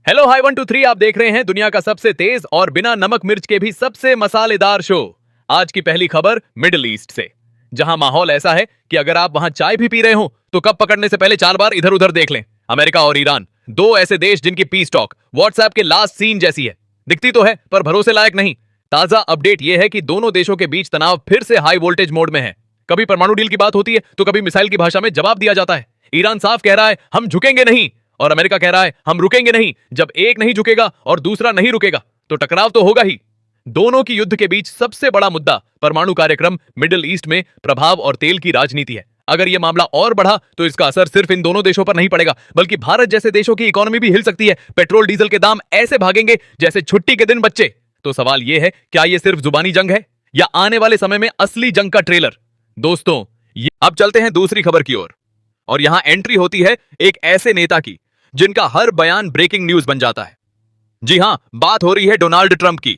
Hello hi 1 2 3 आप देख रहे हैं दुनिया का सबसे तेज और बिना नमक मिर्च के भी सबसे मसालेदार शो। आज की पहली खबर मिडिल ईस्ट से, जहां माहौल ऐसा है कि अगर आप वहां चाय भी पी रहे हो तो कप पकड़ने से पहले 4 बार इधर उधर देख लें। अमेरिका और ईरान, दो ऐसे देश जिनकी पीस टॉक व्हाट्सएप के लास्ट सीन जैसी है। दिखती तो है पर भरोसे लायक नहीं। ताजा अपडेट यह है कि दोनों देशों के बीच तनाव फिर से हाई वोल्टेज मोड में है। कभी परमाणु डील की बात होती है तो कभी मिसाइल की भाषा में जवाब दिया जाता है। ईरान साफ कह रहा है हम झुकेंगे नहीं, और अमेरिका कह रहा है हम रुकेंगे नहीं। जब एक नहीं झुकेगा और दूसरा नहीं रुकेगा तो टकराव तो होगा ही। दोनों की युद्ध के बीच सबसे बड़ा मुद्दा परमाणु कार्यक्रम मिडिल ईस्ट में प्रभाव और तेल की राजनीति है। अगर यह मामला और बढ़ा तो इसका असर सिर्फ इन दोनों देशों पर नहीं पड़ेगा, बल्कि भारत जैसे देशों की इकोनॉमी भी हिल सकती है। पेट्रोल डीजल के दाम ऐसे भागेंगे जैसे छुट्टी के दिन बच्चे। तो सवाल यह है, क्या यह सिर्फ जुबानी जंग है या आने वाले समय में असली जंग का ट्रेलर? दोस्तों, अब चलते हैं दूसरी खबर की ओर, और यहां एंट्री होती है एक ऐसे नेता की जिनका हर बयान ब्रेकिंग न्यूज बन जाता है। जी हां, बात हो रही है डोनाल्ड ट्रंप की।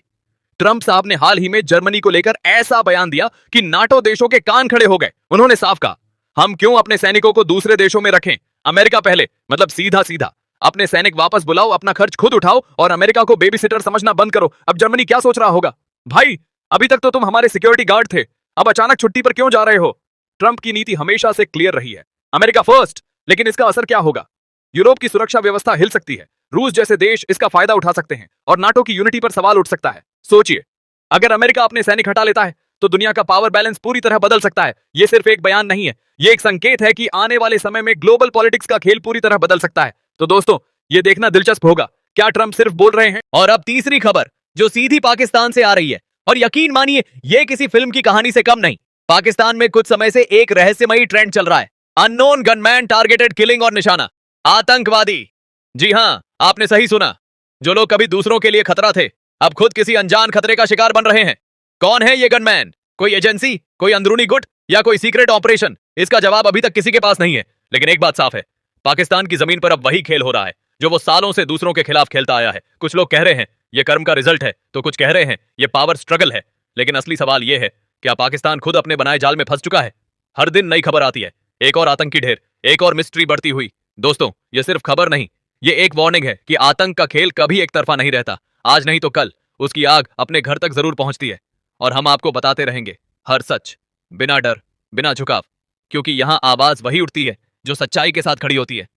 ट्रंप साहब ने हाल ही में जर्मनी को लेकर ऐसा बयान दिया कि नाटो देशों के कान खड़े हो गए। उन्होंने साफ कहा, हम क्यों अपने सैनिकों को दूसरे देशों में रखें, अमेरिका पहले। मतलब सीधा सीधा अपने सैनिक वापस बुलाओ, अपना खर्च खुद उठाओ और अमेरिका को बेबी सिटर समझना बंद करो। अब जर्मनी क्या सोच रहा होगा, भाई अभी तक तो तुम हमारे सिक्योरिटी गार्ड थे, अब अचानक छुट्टी पर क्यों जा रहे हो? ट्रंप की नीति हमेशा से क्लियर रही है, अमेरिका फर्स्ट। लेकिन इसका असर क्या होगा? यूरोप की सुरक्षा व्यवस्था हिल सकती है, रूस जैसे देश इसका फायदा उठा सकते हैं और नाटो की यूनिटी पर सवाल उठ सकता है। सोचिए, अगर अमेरिका अपने सैनिक हटा लेता है तो दुनिया का पावर बैलेंस पूरी तरह बदल सकता है। यह सिर्फ एक बयान नहीं है, यह एक संकेत है कि आने वाले समय में ग्लोबल पॉलिटिक्स का खेल पूरी तरह बदल सकता है। तो दोस्तों, यह देखना दिलचस्प होगा, क्या ट्रंप सिर्फ बोल रहे हैं? और अब तीसरी खबर जो सीधी पाकिस्तान से आ रही है, और यकीन मानिए यह किसी फिल्म की कहानी से कम नहीं। पाकिस्तान में कुछ समय से एक रहस्यमयी ट्रेंड चल रहा है, अननोन गनमैन टारगेटेड किलिंग, और निशाना आतंकवादी। जी हां, आपने सही सुना। जो लोग कभी दूसरों के लिए खतरा थे अब खुद किसी अनजान खतरे का शिकार बन रहे हैं। कौन है ये गनमैन? कोई एजेंसी, कोई अंदरूनी गुट या कोई सीक्रेट ऑपरेशन? इसका जवाब अभी तक किसी के पास नहीं है, लेकिन एक बात साफ है, पाकिस्तान की जमीन पर अब वही खेल हो रहा है जो वो सालों से दूसरों के खिलाफ खेलता आया है। कुछ लोग कह रहे हैं ये कर्म का रिजल्ट है, तो कुछ कह रहे हैं ये पावर स्ट्रगल है। लेकिन असली सवाल यह है, क्या पाकिस्तान खुद अपने बनाए जाल में फंस चुका है? हर दिन नई खबर आती है, एक और आतंकी ढेर, एक और मिस्ट्री बढ़ती हुई। दोस्तों, ये सिर्फ खबर नहीं, ये एक वार्निंग है कि आतंक का खेल कभी एक तरफा नहीं रहता। आज नहीं तो कल उसकी आग अपने घर तक जरूर पहुंचती है, और हम आपको बताते रहेंगे हर सच, बिना डर, बिना झुकाव, क्योंकि यहां आवाज वही उठती है जो सच्चाई के साथ खड़ी होती है।